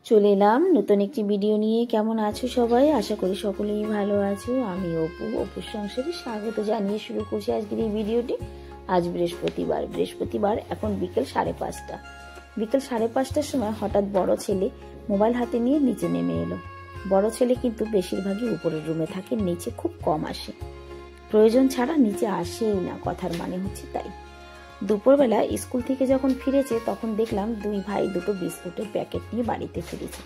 চলে এলাম নতুন একটি ভিডিও নিয়ে। কেমন আছো সবাই? আশা করি সকলেই ভালো আছো। আমি অপুর সংসারে স্বাগত জানিয়ে শুরু করছি আজকের এই ভিডিওটি। আজ বৃহস্পতিবার এখন বিকেল 5:30। বিকেল 5:30টার সময় হঠাৎ বড় ছেলে মোবাইল হাতে নিয়ে নিচে নেমে এলো। বড় ছেলে কিন্তু বেশিরভাগই উপরের রুমে থাকে, নিচে খুব কম আসে, প্রয়োজন ছাড়া নিচে আসেই না, কথার মানে হচ্ছে তাই। দুপুরবেলা স্কুল থেকে যখন ফিরেছে তখন দেখলাম দুই ভাই দুটো বিস্কুটের প্যাকেট নিয়ে বাড়িতে ফিরেছে।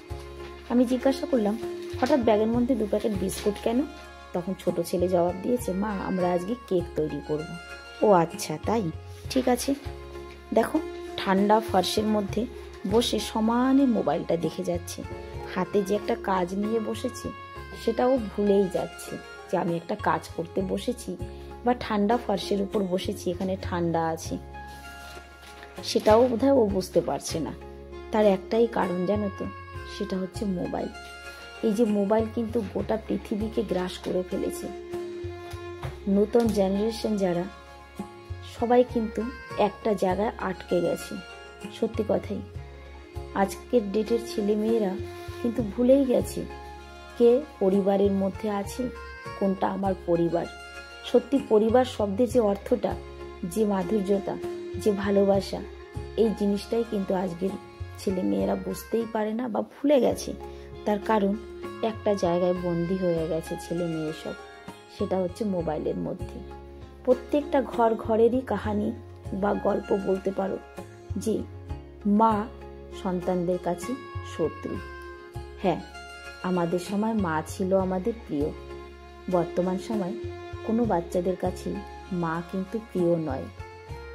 আমি জিজ্ঞাসা করলাম, হঠাৎ ব্যাগের মধ্যে 2 প্যাকেট বিস্কুট কেন? তখন ছোট ছেলে জবাব দিয়েছে, মা আমরা আজকে কেক তৈরি করব। ও আচ্ছা তাই, ঠিক আছে। দেখো ঠান্ডা ফার্শের মধ্যে বসে সমানে মোবাইলটা দেখে যাচ্ছে, হাতে যে একটা কাজ নিয়ে বসেছে সেটাও ভুলেই যাচ্ছে যে আমি একটা কাজ করতে বসেছি বা ঠান্ডা ফার্শের উপর বসেছি, এখানে ঠান্ডা আছে, সেটাও বোধহয় ও বুঝতে পারছে না। তার একটাই কারণ জানো তো, সেটা হচ্ছে মোবাইল। এই যে মোবাইল কিন্তু গোটা পৃথিবীকে গ্রাস করে ফেলেছে। নতুন জেনারেশন যারা সবাই কিন্তু একটা জায়গায় আটকে গেছে। সত্যি কথাই, আজকের ডেটের ছেলে মেয়েরা কিন্তু ভুলেই গেছে কে পরিবারের মধ্যে আছে, কোনটা আমার পরিবার। সত্যি পরিবার শব্দের যে অর্থটা, যে মাধুর্যতা, যে ভালোবাসা, এই জিনিসটাই কিন্তু আজকের ছেলে মেয়েরা বুঝতেই পারে না বা ভুলে গেছে। তার কারণ একটা জায়গায় বন্দি হয়ে গেছে ছেলে মেয়ে সব, সেটা হচ্ছে মোবাইলের মধ্যে। প্রত্যেকটা ঘরেরই কাহানি বা গল্প বলতে পারো যে মা সন্তানদের কাছে শত্রু। হ্যাঁ, আমাদের সময় মা ছিল আমাদের প্রিয়। বর্তমান সময় কোনো বাচ্চাদের কাছে মা কিন্তু প্রিয় নয়।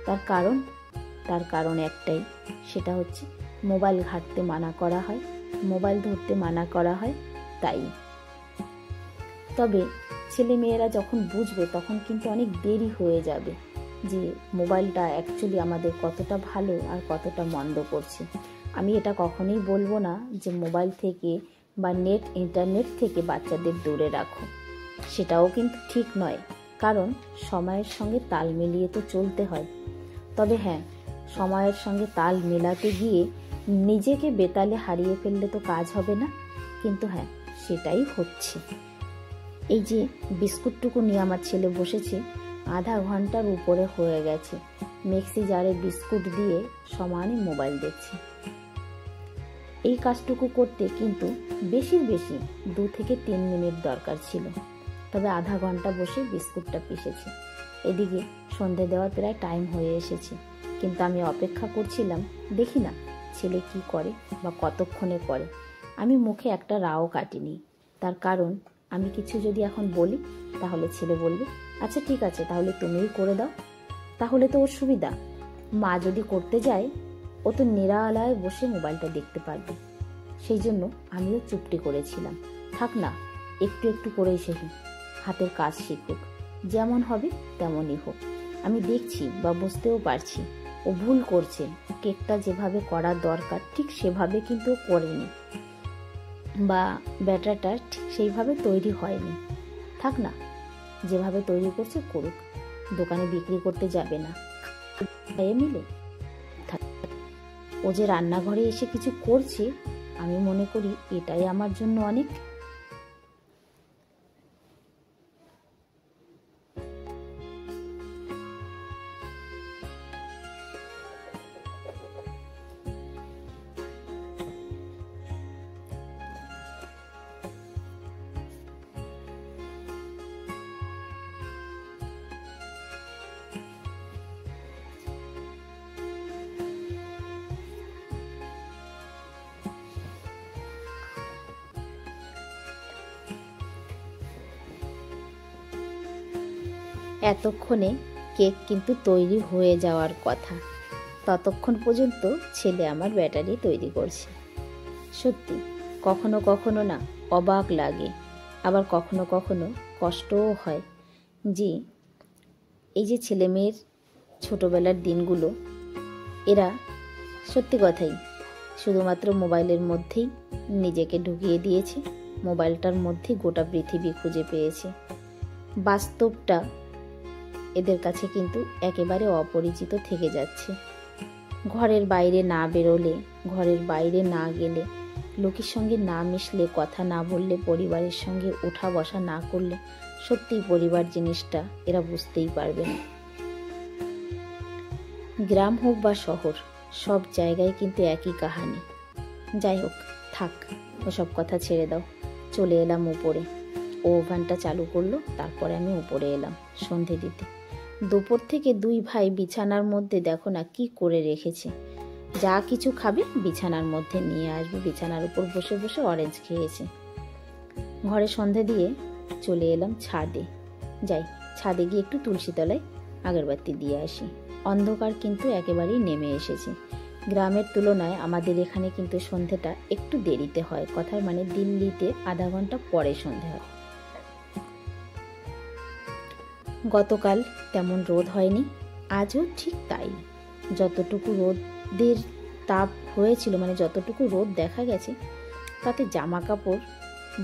তার কারণ একটাই, সেটা হচ্ছে মোবাইল ঘাঁটতে মানা করা হয়, মোবাইল ধরতে মানা করা হয়, তাই। তবে ছেলে মেয়েরা যখন বুঝবে তখন কিন্তু অনেক দেরি হয়ে যাবে যে মোবাইলটা অ্যাকচুয়ালি আমাদের কতটা ভালো আর কতটা মন্দ করছে। আমি এটা কখনোই বলবো না যে মোবাইল থেকে বা ইন্টারনেট থেকে বাচ্চাদের দূরে রাখো, সেটাও কিন্তু ঠিক নয়, কারণ সময়ের সঙ্গে তাল মিলিয়ে তো চলতে হয়। তবে হ্যাঁ, সময়ের সঙ্গে তাল মেলাতে গিয়ে নিজেকে বেতালে হারিয়ে ফেললে তো কাজ হবে না। কিন্তু হ্যাঁ, সেটাই হচ্ছে। এই যে বিস্কুটটুকু নিয়ে আমার ছেলে বসেছে, আধা ঘন্টার উপরে হয়ে গেছে মিক্সি জারে বিস্কুট দিয়ে সমানে মোবাইল দেখছে। এই কাজটুকু করতে কিন্তু বেশি 2 থেকে 3 মিনিট দরকার ছিল, তবে আধা ঘন্টা বসে বিস্কুটটা পিষেছে। এদিকে সন্ধে দেওয়ার প্রায় টাইম হয়ে এসেছে, কিন্তু আমি অপেক্ষা করছিলাম দেখি না ছেলে কি করে বা কতক্ষণে করে। আমি মুখে একটা রাও কাটিনি, তার কারণ আমি কিছু যদি এখন বলি তাহলে ছেলে বলবে, আচ্ছা ঠিক আছে তাহলে তুমিই করে দাও, তাহলে তো ওর সুবিধা। মা যদি করতে যায় ও তো নিরালায় বসে মোবাইলটা দেখতে পারবে। সেই জন্য আমিও চুপটি করেছিলাম, থাক না একটু একটু করেই শেখি, হাতের কাজ শিখুক, যেমন হবে তেমনই হোক। আমি দেখছি বা বুঝতেও পারছি ও ভুল করছে, কেকটা যেভাবে করা দরকার ঠিক সেভাবে কিন্তু করেনি, বা ব্যাটারটা ঠিক সেইভাবে তৈরি হয়নি। থাক না, যেভাবে তৈরি করছে করুক, দোকানে বিক্রি করতে যাবে না, মিলে ও যে রান্নাঘরে এসে কিছু করছে, আমি মনে করি এটাই আমার জন্য অনেক। এতক্ষণে কেক কিন্তু তৈরি হয়ে যাওয়ার কথা, ততক্ষণ পর্যন্ত ছেলে আমার ব্যাটারি তৈরি করছে। সত্যি কখনো কখনো না অবাক লাগে, আবার কখনো কখনো কষ্টও হয় যে এই যে ছেলে মেয়ের ছোটোবেলার দিনগুলো, এরা সত্যি কথাই শুধুমাত্র মোবাইলের মধ্যেই নিজেকে ঢুকিয়ে দিয়েছে, মোবাইলটার মধ্যে গোটা পৃথিবী খুঁজে পেয়েছে। বাস্তবটা এদের কাছে কিন্তু একেবারে অপরিচিত থেকে যাচ্ছে। ঘরের বাইরে না বেরোলে, ঘরের বাইরে না গেলে লোকের সঙ্গে না মিশলে, কথা না বললে, পরিবারের সঙ্গে ওঠা বসা না করলে সত্যিই পরিবার জিনিসটা এরা বুঝতেই পারবে না। গ্রাম হোক বা শহর, সব জায়গায় কিন্তু একই কাহানি। যাই হোক, থাক, ওসব কথা ছেড়ে দাও। চলে এলাম উপরে। ও ওভেনটা চালু করলো, তারপরে আমি উপরে এলাম সন্ধে দিতে। দুপুর থেকে দুই ভাই বিছানার মধ্যে দেখো না কি করে রেখেছে। যা কিছু খাবে বিছানার মধ্যে নিয়ে আসবে। বিছানার উপর বসে বসে অরেঞ্জ খেয়েছে। ঘরে সন্ধে দিয়ে চলে এলাম ছাদে। যাই, ছাদে গিয়ে একটু তুলসী তলায় আগরবাতি দিয়ে আসি। অন্ধকার কিন্তু একেবারেই নেমে এসেছে। গ্রামের তুলনায় আমাদের এখানে কিন্তু সন্ধেটা একটু দেরিতে হয়। কথার মানে দিল্লিতে আধা ঘন্টা পরে সন্ধে হয়। গতকাল তেমন রোদ হয়নি, আজও ঠিক তাই। যতটুকু রোদের তাপ হয়েছিল, মানে যতটুকু রোদ দেখা গেছে, তাতে জামা কাপড়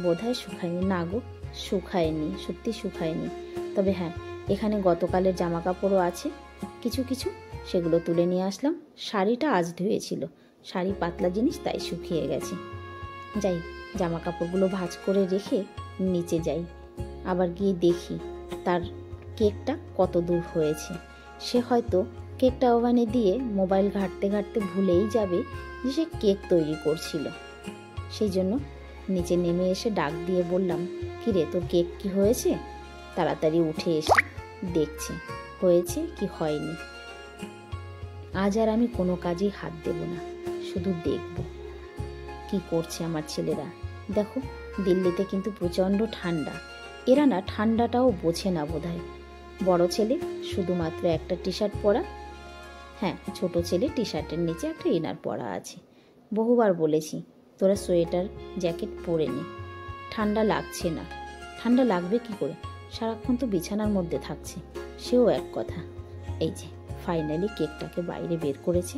বোধহয় শুকায়নি। না গো, শুকায়নি, সত্যি শুকায়নি। তবে হ্যাঁ, এখানে গতকালের জামা কাপড়ও আছে কিছু কিছু, সেগুলো তুলে নিয়ে আসলাম। শাড়িটা আজ ধুয়েছিল, শাড়ি পাতলা জিনিস, তাই শুকিয়ে গেছে। যাই, জামা কাপড়গুলো ভাঁজ করে রেখে নিচে যাই, আবার গিয়ে দেখি তার কেকটা কত দূর হয়েছে। সে হয়তো কেকটা ওভেনে দিয়ে মোবাইল ঘাঁটতে ঘাঁটতে ভুলেই যাবে যে সে কেক তৈরি করছিল। সেই জন্য নিচে নেমে এসে ডাক দিয়ে বললাম, কিরে, তোর কেক কি হয়েছে? তাড়াতাড়ি উঠে এসে দেখছে হয়েছে কি হয়নি। আজ আর আমি কোনো কাজেই হাত দেব না, শুধু দেখব কি করছে আমার ছেলেরা। দেখো, দিল্লিতে কিন্তু প্রচণ্ড ঠান্ডা। এরা না ঠান্ডাটাও বোঝে না বোধহয়। বড় ছেলে শুধুমাত্র একটা টি শার্ট পরা, হ্যাঁ, ছোট ছেলে টি শার্টের নিচে একটা ইনার পরা আছে। বহুবার বলেছি, তোরা সোয়েটার জ্যাকেট পরে নে, ঠান্ডা লাগছে না। ঠান্ডা লাগবে কি করে, সারাক্ষণ তো বিছানার মধ্যে থাকছে। সেও এক কথা। এই যে ফাইনালি কেকটাকে বাইরে বের করেছে।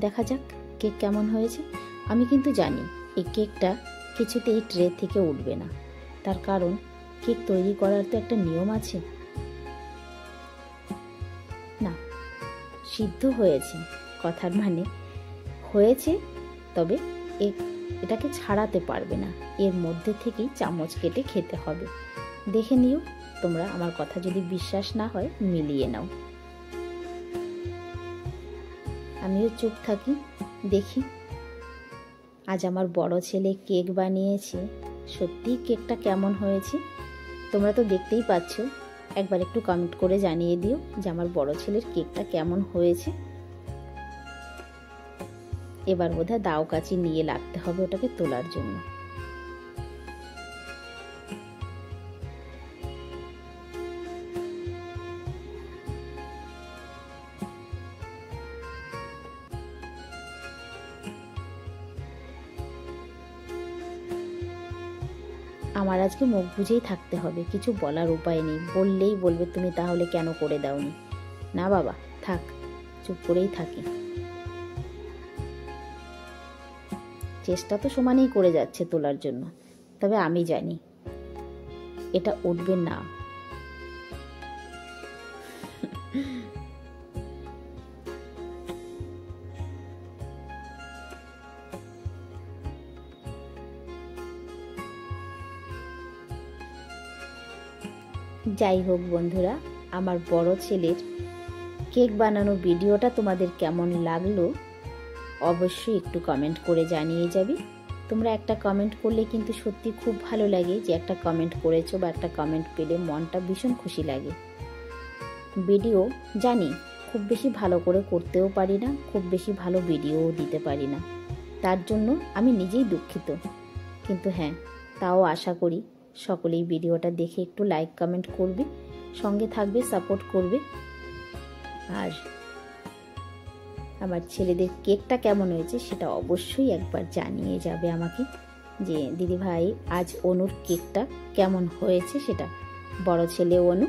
দেখা যাক কেক কেমন হয়েছে। আমি কিন্তু জানি এই কেকটা কিছুতেই ট্রে থেকে উঠবে না। তার কারণ কেক তৈরি করার তো একটা নিয়ম আছে। না, সিদ্ধ হয়েছে, কথার মানে হয়েছে, তবে এটাকে ছাড়াতে পারবে না। এর মধ্যে থেকেই চামচ কেটে খেতে হবে। দেখে নিও তোমরা, আমার কথা যদি বিশ্বাস না হয় মিলিয়ে নাও। আমিও চুপ থাকি, দেখি। আজ আমার বড় ছেলে কেক বানিয়েছে। সত্যি কেকটা কেমন হয়েছে তোমরা তো দেখতেই পাচ্ছ। একবার একটু কমেন্ট করে জানিয়ে দিও যে আমার বড় ছেলের কেকটা কেমন হয়েছে। এবার বোধহয় দাও কাচি নিয়ে লাগতে হবে ওটাকে তোলার জন্য। আমার আজকে মুখ বুঝেই থাকতে হবে, কিছু বলার উপায় নেই। বললেই বলবে তুমি তাহলে কেন করে দাওনি। না বাবা, থাক, চুপ করেই থাকি। চেষ্টা তো সমানেই করে যাচ্ছে তোলার জন্য, তবে আমি জানি এটা উঠবে না। যাই হোক বন্ধুরা, আমার বড় ছেলের কেক বানানো ভিডিওটা তোমাদের কেমন লাগলো অবশ্যই একটু কমেন্ট করে জানিয়ে যাবে। তোমরা একটা কমেন্ট করলে কিন্তু সত্যি খুব ভালো লাগে, যে একটা কমেন্ট করেছো বা একটা কমেন্ট পেলে মনটা ভীষণ খুশি লাগে। ভিডিও জানি খুব বেশি ভালো করে করতেও পারি না, খুব বেশি ভালো ভিডিওও দিতে পারি না, তার জন্য আমি নিজেই দুঃখিত। কিন্তু হ্যাঁ, তাও আশা করি সকলেই ভিডিওটা দেখে একটু লাইক কমেন্ট করবে, সঙ্গে থাকবে, সাপোর্ট করবে। আর আমার ছেলেদের কেকটা কেমন হয়েছে সেটা অবশ্যই একবার জানিয়ে যাবে আমাকে, যে দিদি ভাই আজ অনুর কেকটা কেমন হয়েছে সেটা। বড় ছেলে অনু,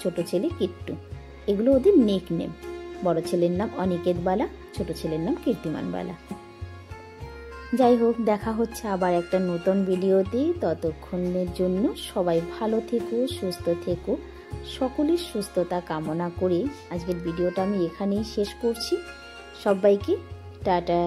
ছোট ছেলে কিট্টু, এগুলো ওদের নেক নেম। বড় ছেলের নাম অনিকেত বালা, ছোট ছেলের নাম কীর্তিমান বালা। যাই হোক, দেখা হচ্ছে আবার একটা নতুন ভিডিওতে। ততক্ষণের জন্য সবাই ভালো থেকো, সুস্থ থেকো। সকলের সুস্থতা কামনা করে আজকের ভিডিওটা আমি এখানেই শেষ করছি। সবাইকে টাটা।